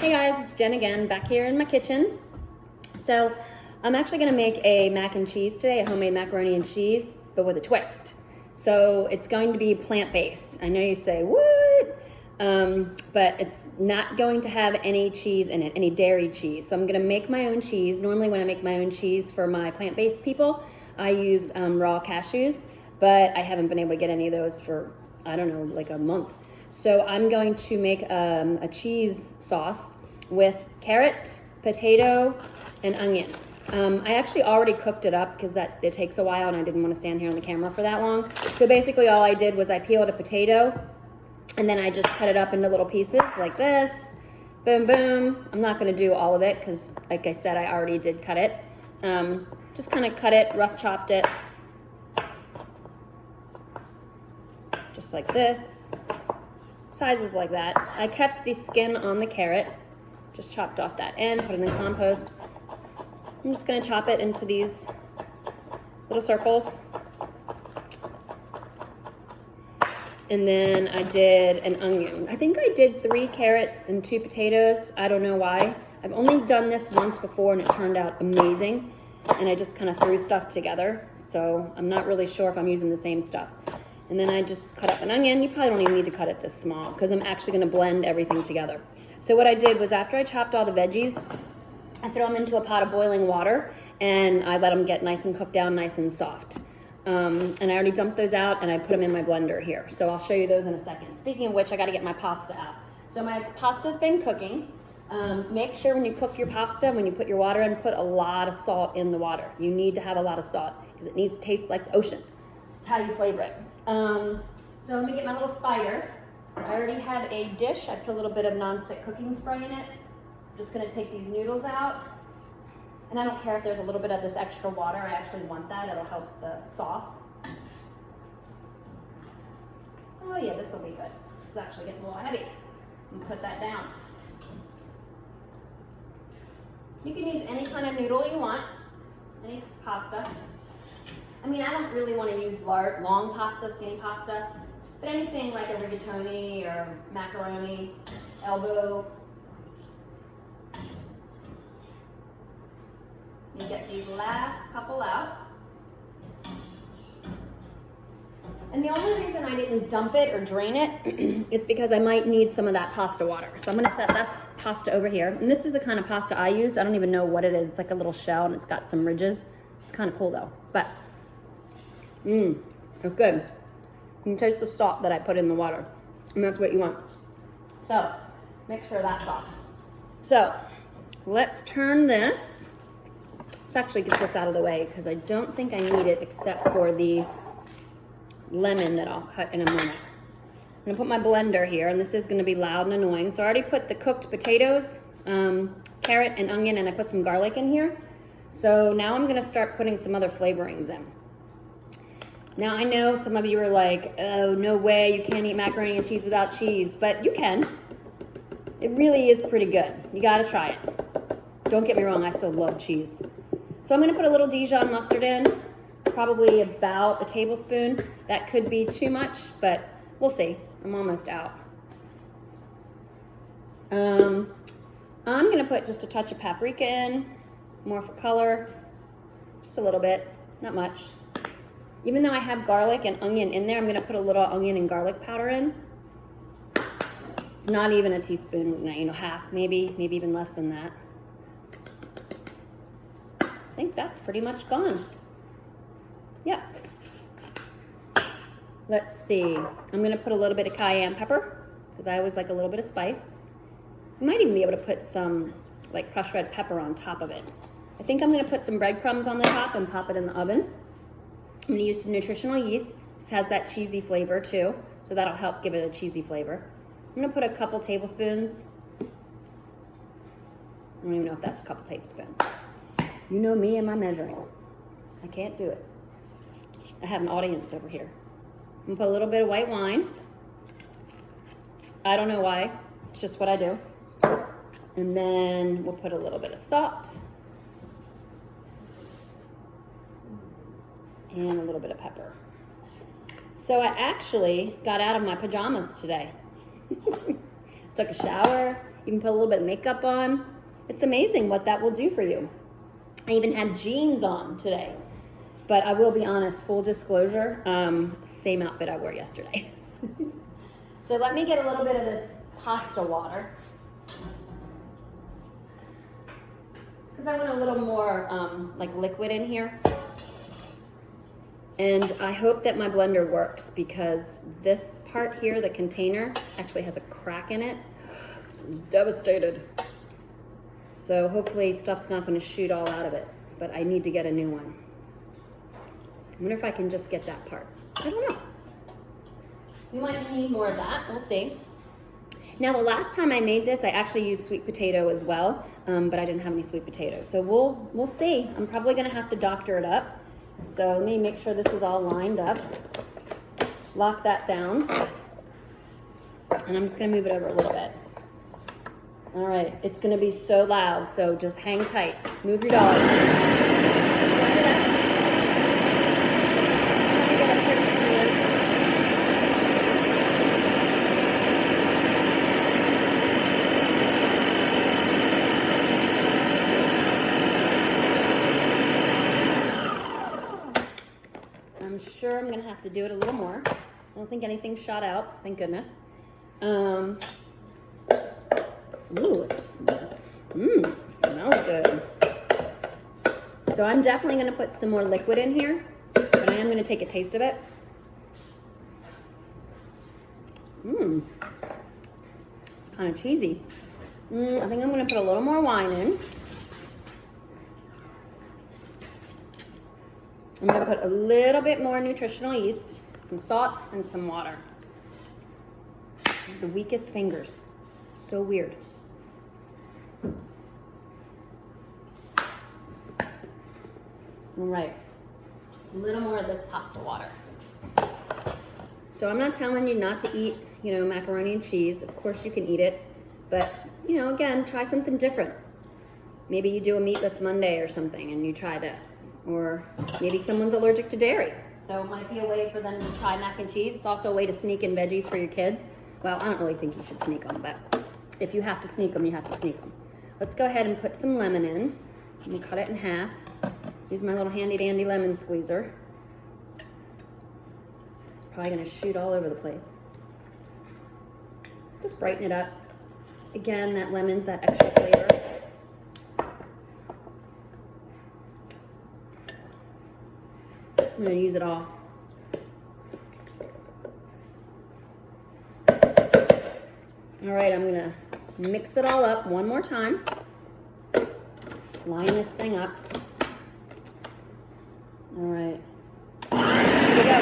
Hey guys, it's Jen again, back here in my kitchen. So I'm actually gonna make a mac and cheese today, a homemade macaroni and cheese, but with a twist. So it's going to be plant-based. I know you say, what? But it's not going to have any cheese in it, any dairy cheese. So I'm gonna make my own cheese. Normally when I make my own cheese for my plant-based people, I use raw cashews, but I haven't been able to get any of those for, I don't know, like a month. So I'm going to make a cheese sauce with carrot, potato, and onion. I actually already cooked it up because it takes a while and I didn't want to stand here on the camera for that long. So basically all I did was I peeled a potato and then I just cut it up into little pieces like this. Boom, boom. I'm not going to do all of it because, like I said, I already did cut it. Just kind of cut it, rough chopped it. Just like this. Sizes like that. I kept the skin on the carrot, just chopped off that end, put it in the compost. I'm just going to chop it into these little circles. And then I did an onion. I think I did 3 carrots and 2 potatoes. I don't know why. I've only done this once before and it turned out amazing. And I just kind of threw stuff together. So I'm not really sure if I'm using the same stuff. And then I just cut up an onion. You probably don't even need to cut it this small because I'm actually going to blend everything together. So what I did was after I chopped all the veggies, I threw them into a pot of boiling water and I let them get nice and cooked down, nice and soft. And I already dumped those out and I put them in my blender here. So I'll show you those in a second. Speaking of which, I got to get my pasta out. So my pasta's been cooking. Make sure when you cook your pasta, when you put your water in, put a lot of salt in the water. You need to have a lot of salt because it needs to taste like the ocean. It's how you flavor it. So let me get my little spider. I already had a dish. I put a little bit of nonstick cooking spray in it. I'm just going to take these noodles out. And I don't care if there's a little bit of this extra water. I actually want that. It'll help the sauce. Oh yeah, this will be good. This is actually getting a little heavy. I'm going to put that down. You can use any kind of noodle you want. Any pasta. I mean, I don't really want to use long pasta, skinny pasta, but anything like a rigatoni or macaroni, elbow. You get these last couple out. And the only reason I didn't dump it or drain it is because I might need some of that pasta water. So I'm going to set that pasta over here. And this is the kind of pasta I use. I don't even know what it is. It's like a little shell and it's got some ridges. It's kind of cool though. But it's good. You can taste the salt that I put in the water. And that's what you want. So, make sure that's off. So, let's turn this. Let's actually get this out of the way because I don't think I need it except for the lemon that I'll cut in a moment. I'm going to put my blender here, and this is going to be loud and annoying. So I already put the cooked potatoes, carrot and onion, and I put some garlic in here. So now I'm going to start putting some other flavorings in. Now, I know some of you are like, oh, no way, you can't eat macaroni and cheese without cheese, but you can. It really is pretty good. You gotta try it. Don't get me wrong, I still love cheese. So I'm gonna put a little Dijon mustard in, probably about a tablespoon. That could be too much, but we'll see. I'm almost out. I'm gonna put just a touch of paprika in, more for color, just a little bit, not much. Even though I have garlic and onion in there, I'm going to put a little onion and garlic powder in. It's not even a teaspoon, you know, half, maybe even less than that. I think that's pretty much gone. Yeah. Let's see. I'm going to put a little bit of cayenne pepper because I always like a little bit of spice. You might even be able to put some like crushed red pepper on top of it. I think I'm going to put some breadcrumbs on the top and pop it in the oven. I'm going to use some nutritional yeast. This has that cheesy flavor too, so that'll help give it a cheesy flavor. I'm going to put a couple tablespoons. I don't even know if that's a couple tablespoons. You know me and my measuring. I can't do it. I have an audience over here. I'm going to put a little bit of white wine. I don't know why. It's just what I do. And then we'll put a little bit of salt. And a little bit of pepper. So I actually got out of my pajamas today. Took a shower, You can put a little bit of makeup on. It's amazing what that will do for you. I even had jeans on today. But I will be honest, full disclosure, same outfit I wore yesterday. So let me get a little bit of this pasta water. Because I want a little more like liquid in here. And I hope that my blender works because this part here, the container, actually has a crack in it. I was devastated. So hopefully stuff's not going to shoot all out of it, but I need to get a new one. I wonder if I can just get that part. I don't know. We might need more of that. We'll see. Now, the last time I made this, I actually used sweet potato as well, but I didn't have any sweet potatoes. So we'll see. I'm probably going to have to doctor it up. So let me make sure this is all lined up. Lock that down. And I'm just going to move it over a little bit. All right. It's going to be so loud, so just hang tight. Move your dog. I'm sure I'm going to have to do it a little more. I don't think anything shot out, thank goodness. Ooh, it smells good. So I'm definitely going to put some more liquid in here, but I am going to take a taste of it. It's kind of cheesy. I think I'm going to put a little more wine in. I'm going to put a little bit more nutritional yeast, some salt, and some water. The weakest fingers. So weird. All right. A little more of this pasta water. So I'm not telling you not to eat, macaroni and cheese. Of course you can eat it. But, again, try something different. Maybe you do a meatless Monday or something and you try this. Or maybe someone's allergic to dairy. So it might be a way for them to try mac and cheese. It's also a way to sneak in veggies for your kids. Well, I don't really think you should sneak them, but if you have to sneak them, you have to sneak them. Let's go ahead and put some lemon in. I'm going to cut it in half. Use my little handy dandy lemon squeezer. It's probably going to shoot all over the place. Just brighten it up. Again, that lemon's that extra flavor. I'm going to use it all. All right, I'm going to mix it all up one more time. Line this thing up. All right. Here we go.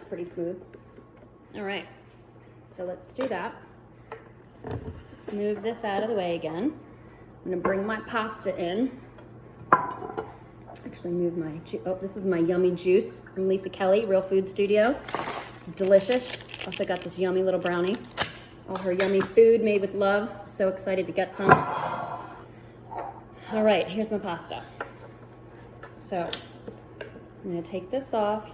Pretty smooth. All right, so let's do that. Let's move this out of the way again. I'm gonna bring my pasta in. Actually move my, this is my yummy juice from Lisa Kelly, Real Food Studio. It's delicious. Also got this yummy little brownie. All her yummy food made with love. So excited to get some. All right, here's my pasta. So I'm gonna take this off.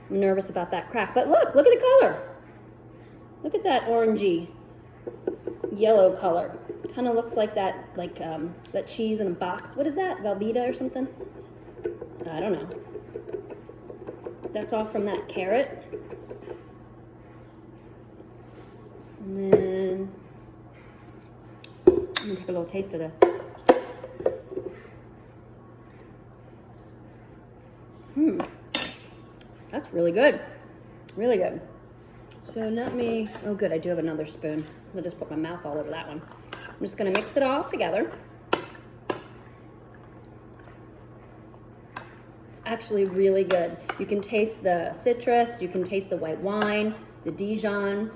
I'm nervous about that crack, but look at the color. Look at that orangey yellow color. Kind of looks like that, that cheese in a box. What is that, Velveeta or something? I don't know. That's all from that carrot. And then I'm gonna take a little taste of this. That's really good. Really good. So let me, oh good, I do have another spoon. So I'll just put my mouth all over that one. I'm just gonna mix it all together. It's actually really good. You can taste the citrus, you can taste the white wine, the Dijon.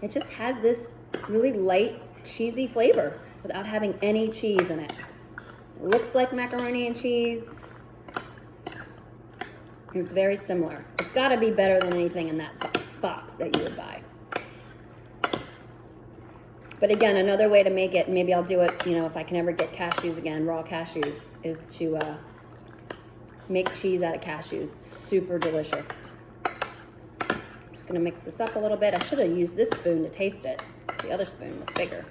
it just has this really light, cheesy flavor without having any cheese in it. It looks like macaroni and cheese. And it's very similar. It's got to be better than anything in that box that you would buy. But again, another way to make it, maybe I'll do it, you know, if I can ever get cashews again, raw cashews, is to make cheese out of cashews. It's super delicious. I'm just going to mix this up a little bit. I should have used this spoon to taste it, because the other spoon was bigger.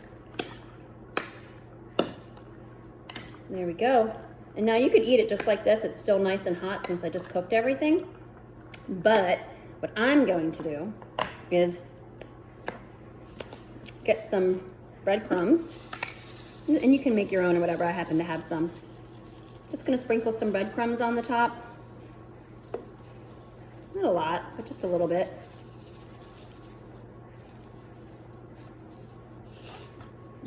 There we go. And now you could eat it just like this. It's still nice and hot since I just cooked everything. But what I'm going to do is get some breadcrumbs, and you can make your own or whatever. I happen to have some. Just gonna sprinkle some breadcrumbs on the top. Not a lot, but just a little bit.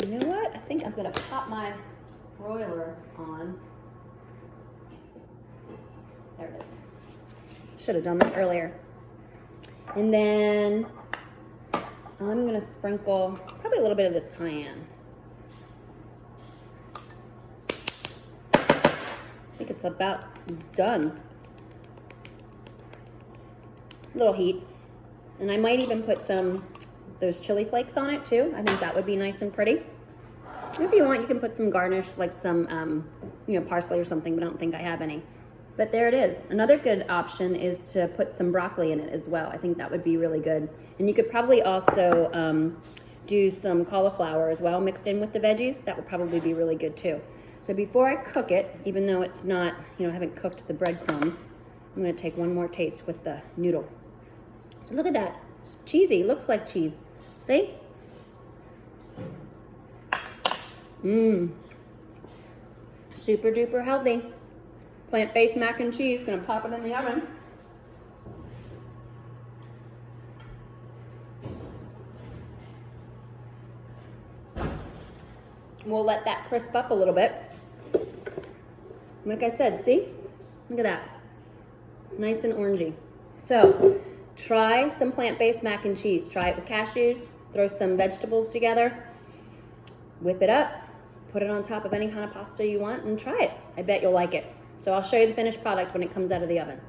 You know what? I think I'm gonna pop my broiler on. There it is. Should have done that earlier. And then I'm gonna sprinkle probably a little bit of this cayenne. I think it's about done. A little heat. And I might even put those chili flakes on it too. I think that would be nice and pretty. If you want, you can put some garnish, like some, you know, parsley or something, but I don't think I have any. But there it is. Another good option is to put some broccoli in it as well. I think that would be really good. And you could probably also do some cauliflower as well mixed in with the veggies. That would probably be really good too. So before I cook it, even though it's not, you know, I haven't cooked the breadcrumbs, I'm gonna take one more taste with the noodle. So look at that. It's cheesy. It looks like cheese. See? Mmm. Super duper healthy. Plant-based mac and cheese. Gonna pop it in the oven. We'll let that crisp up a little bit. Like I said, see? Look at that. Nice and orangey. So, try some plant-based mac and cheese. Try it with cashews. Throw some vegetables together. Whip it up. Put it on top of any kind of pasta you want and try it. I bet you'll like it. So I'll show you the finished product when it comes out of the oven.